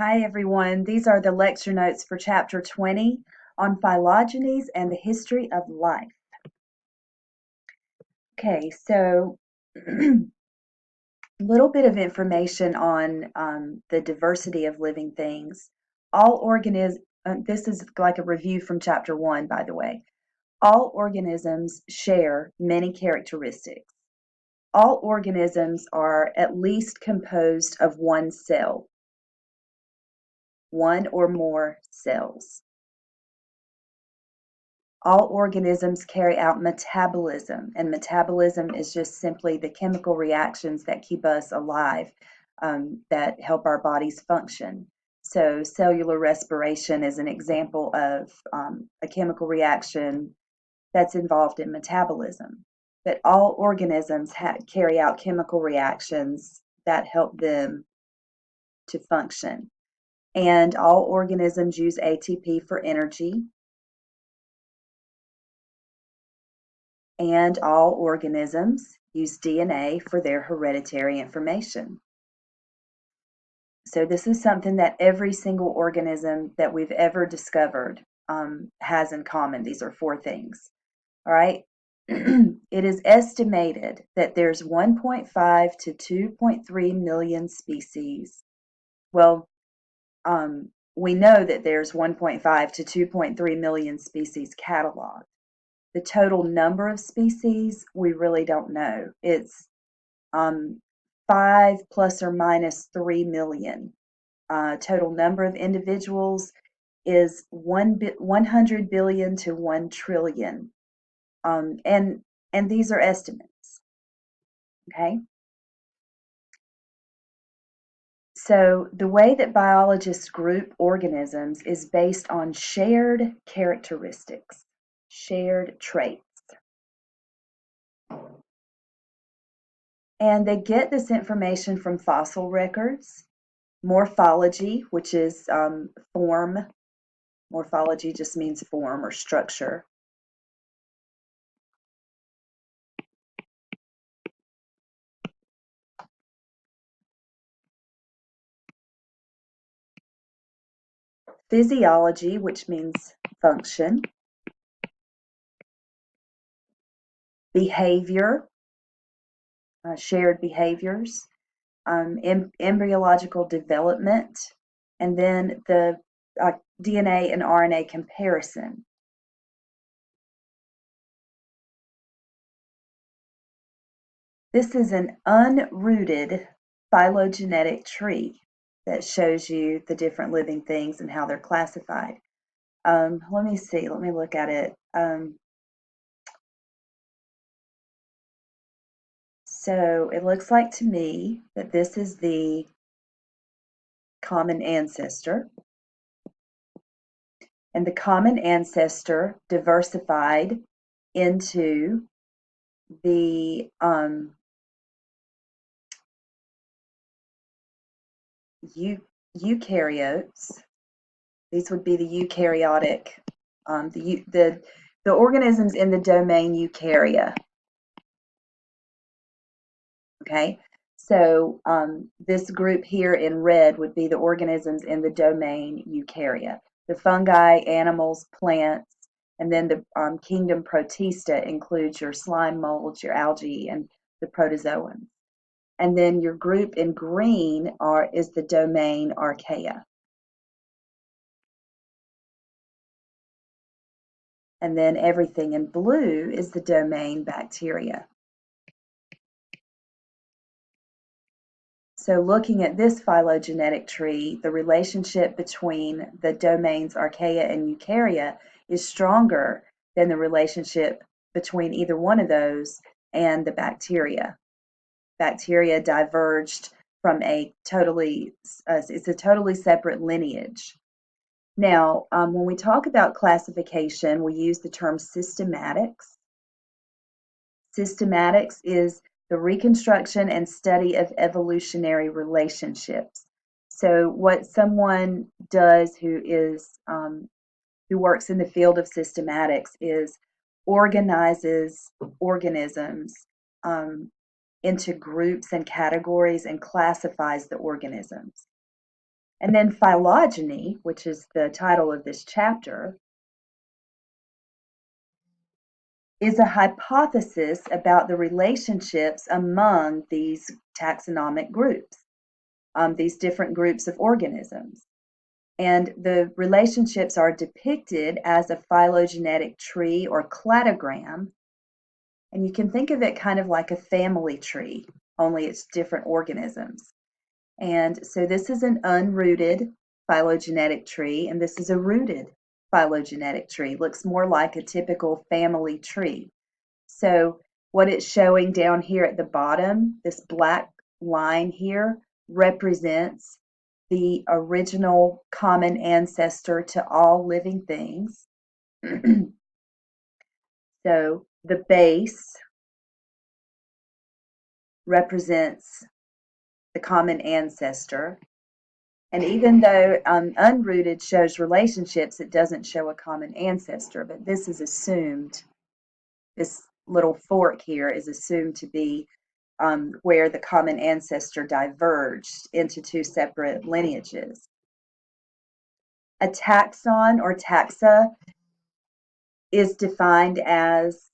Hi everyone, these are the lecture notes for Chapter 20 on phylogenies and the history of life. Okay, so a little bit of information on the diversity of living things. This is like a review from Chapter 1, by the way. All organisms share many characteristics. All organisms are at least composed of one cell, one or more cells. All organisms carry out metabolism, and metabolism is just simply the chemical reactions that keep us alive, that help our bodies function. So cellular respiration is an example of a chemical reaction that's involved in metabolism. But all organisms carry out chemical reactions that help them to function. And all organisms use ATP for energy. And all organisms use DNA for their hereditary information. So this is something that every single organism that we've ever discovered has in common. These are 4 things. All right. It is estimated that there's 1.5 to 2.3 million species. Well, we know that there's 1.5 to 2.3 million species cataloged. The total number of species, we really don't know. It's 5 plus or minus 3 million. Total number of individuals is 100 billion to 1 trillion. And these are estimates. Okay? So the way that biologists group organisms is based on shared characteristics, shared traits. And they get this information from fossil records, morphology, which is form. Morphology just means form or structure. Physiology, which means function. Behavior, shared behaviors. Embryological development, and then the DNA and RNA comparison. This is an unrooted phylogenetic tree that shows you the different living things and how they're classified. Let me see, let me look at it. So it looks like to me that this is the common ancestor. And the common ancestor diversified into the eukaryotes. These would be the eukaryotic, the organisms in the domain eukarya. Okay, so this group here in red would be the organisms in the domain eukarya. The fungi, animals, plants, and then the kingdom Protista includes your slime molds, your algae, and the protozoans. And then your group in green is the domain Archaea. And then everything in blue is the domain Bacteria. So looking at this phylogenetic tree, the relationship between the domains Archaea and Eukarya is stronger than the relationship between either one of those and the bacteria. Bacteria diverged from it's a totally separate lineage. Now, when we talk about classification, we use the term systematics. Systematics is the reconstruction and study of evolutionary relationships. So what someone does who works in the field of systematics is organizes organisms into groups and categories and classifies the organisms. And then phylogeny, which is the title of this chapter, is a hypothesis about the relationships among these taxonomic groups, these different groups of organisms. And the relationships are depicted as a phylogenetic tree or cladogram. And you can think of it kind of like a family tree, only it's different organisms. And so this is an unrooted phylogenetic tree, and this is a rooted phylogenetic tree. Looks more like a typical family tree. So what it's showing down here at the bottom, this black line here, represents the original common ancestor to all living things. So the base represents the common ancestor. And even though unrooted shows relationships, it doesn't show a common ancestor, but this is assumed, this little fork here is assumed to be where the common ancestor diverged into two separate lineages. A taxon or taxa is defined as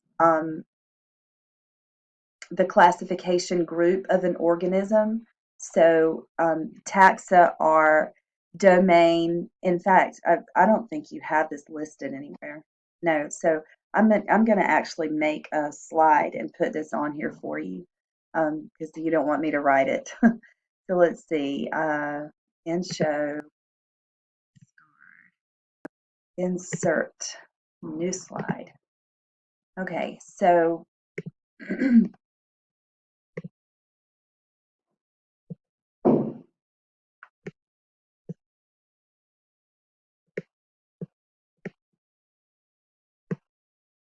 the classification group of an organism. So taxa are domain. In fact, I don't think you have this listed anywhere. No, so I'm going to actually make a slide and put this on here for you because you don't want me to write it. So let's see. In show, insert, new slide. Okay, so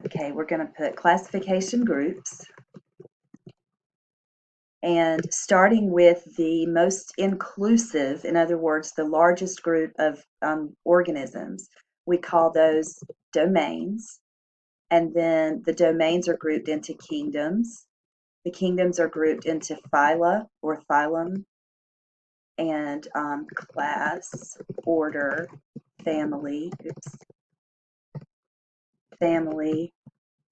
okay, we're going to put classification groups. And starting with the most inclusive, in other words, the largest group of organisms, we call those domains. And then the domains are grouped into kingdoms. The kingdoms are grouped into phyla or phylum, and class, order, family, family,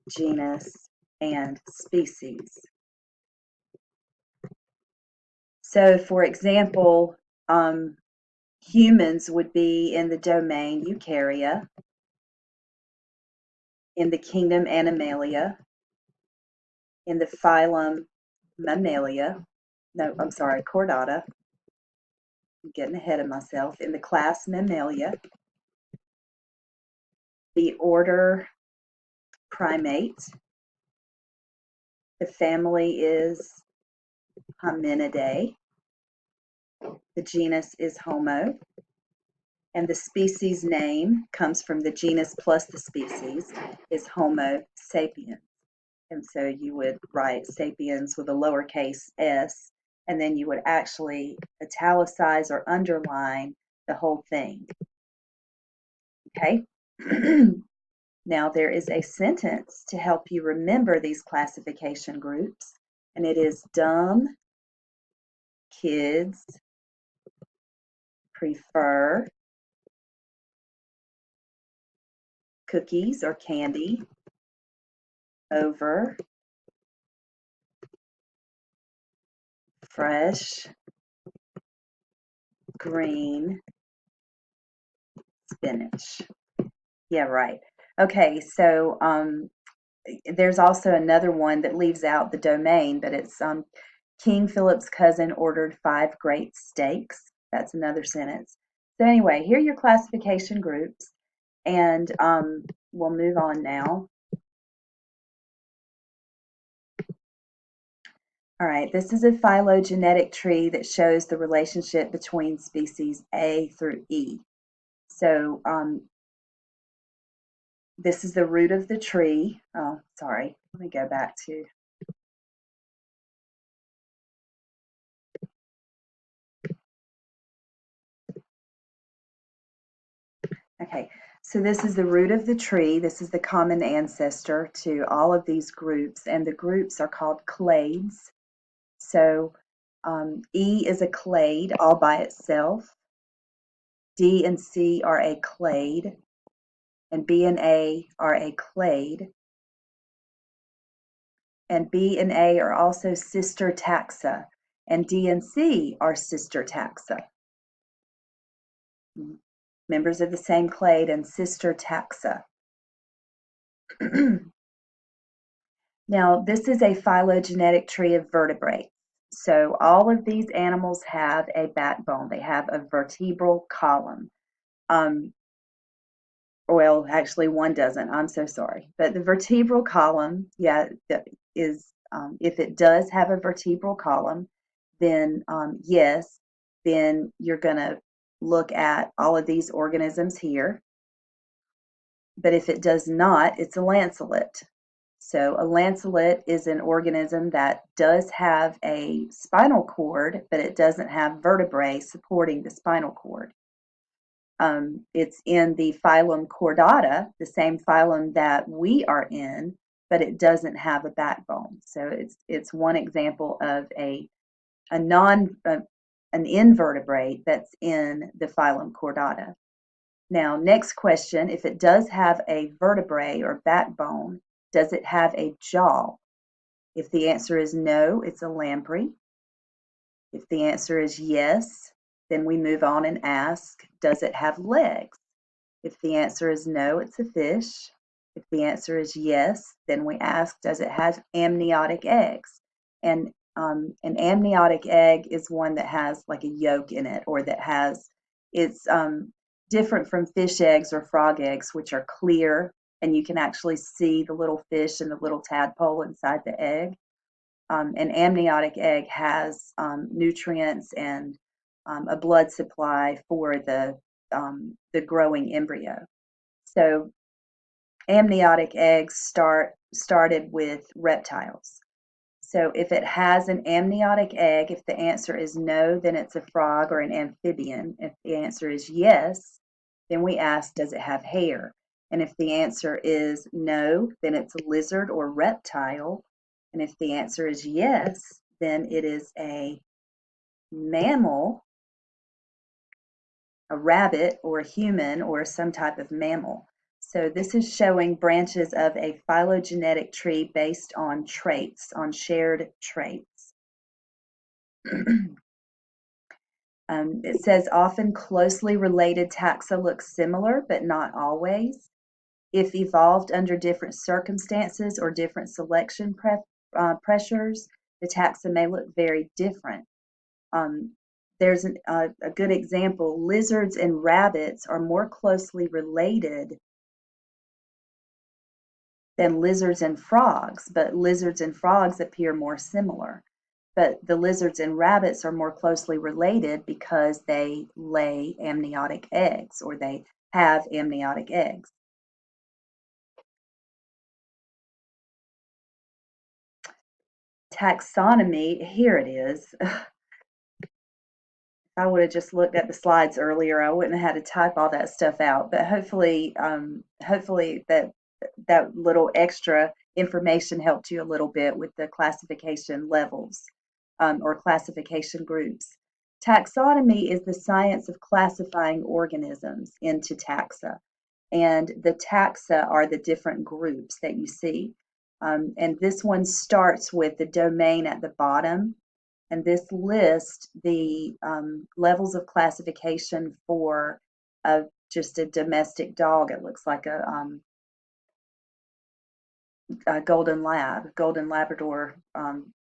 genus, and species. So, for example, humans would be in the domain Eukarya, in the kingdom Animalia, in the phylum Mammalia. No, I'm sorry, Chordata. I'm getting ahead of myself. In the class Mammalia, the order Primate. The family is Hominidae. The genus is Homo. And the species name comes from the genus plus the species is Homo sapiens. And so you would write sapiens with a lowercase s, and then you would actually italicize or underline the whole thing. Okay? Now there is a sentence to help you remember these classification groups, and it is dumb kids prefer cookies or candy over fresh green spinach. Yeah, right. Okay, so there's also another one that leaves out the domain, but it's King Philip's cousin ordered 5 great steaks. That's another sentence. So anyway, here are your classification groups, and we'll move on now. All right, this is a phylogenetic tree that shows the relationship between species A through E. So this is the root of the tree. Oh, sorry. Let me go back to. Okay, so this is the root of the tree. This is the common ancestor to all of these groups, and the groups are called clades. So E is a clade all by itself. D and C are a clade, and B and A are a clade. And B and A are also sister taxa, and D and C are sister taxa. Members of the same clade and sister taxa. Now, this is a phylogenetic tree of vertebrates. So all of these animals have a backbone. They have a vertebral column. Well, actually, one doesn't. I'm so sorry. But the vertebral column, yeah, is if it does have a vertebral column, then yes, then you're going to look at all of these organisms here. But if it does not, it's a lancelet. So a lancelet is an organism that does have a spinal cord, but it doesn't have vertebrae supporting the spinal cord. It's in the phylum Chordata, the same phylum that we are in, but it doesn't have a backbone. So it's one example of an invertebrate that's in the phylum Chordata. Now, next question, if it does have a vertebrae or backbone, does it have a jaw? If the answer is no, it's a lamprey. If the answer is yes, then we move on and ask, does it have legs? If the answer is no, it's a fish. If the answer is yes, then we ask, does it have amniotic eggs? And an amniotic egg is one that has like a yolk in it, or that has, it's different from fish eggs or frog eggs, which are clear, and you can actually see the little fish and the little tadpole inside the egg. An amniotic egg has nutrients and a blood supply for the growing embryo. So amniotic eggs started with reptiles. So if it has an amniotic egg, if the answer is no, then it's a frog or an amphibian. If the answer is yes, then we ask, does it have hair? And if the answer is no, then it's a lizard or reptile. And if the answer is yes, then it is a mammal, a rabbit or a human or some type of mammal. So this is showing branches of a phylogenetic tree based on traits, on shared traits. It says often closely related taxa look similar, but not always. If evolved under different circumstances or different selection pressures, the taxa may look very different. There's a good example. Lizards and rabbits are more closely related than lizards and frogs, but lizards and frogs appear more similar. But the lizards and rabbits are more closely related because they lay amniotic eggs, or they have amniotic eggs. Taxonomy, here it is. I would have just looked at the slides earlier, I wouldn't have had to type all that stuff out. But hopefully that little extra information helped you a little bit with the classification levels or classification groups. Taxonomy is the science of classifying organisms into taxa, and the taxa are the different groups that you see. And this one starts with the domain at the bottom, and this lists the levels of classification for just a domestic dog. It looks like a golden Labrador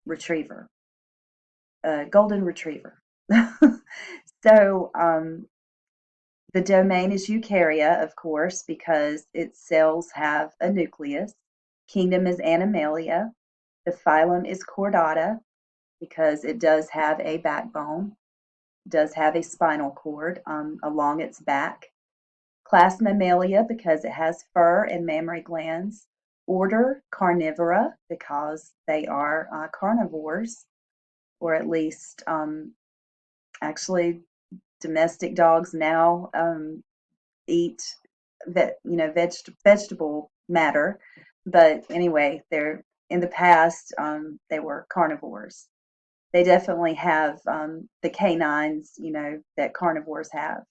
retriever, golden retriever. So the domain is Eukarya, of course, because its cells have a nucleus. Kingdom is Animalia. The phylum is Chordata, because it does have a backbone, does have a spinal cord along its back. Class Mammalia, because it has fur and mammary glands. Order Carnivora, because they are carnivores, or at least actually domestic dogs now eat vegetable matter, but anyway, they're in the past they were carnivores. They definitely have the canines, that carnivores have.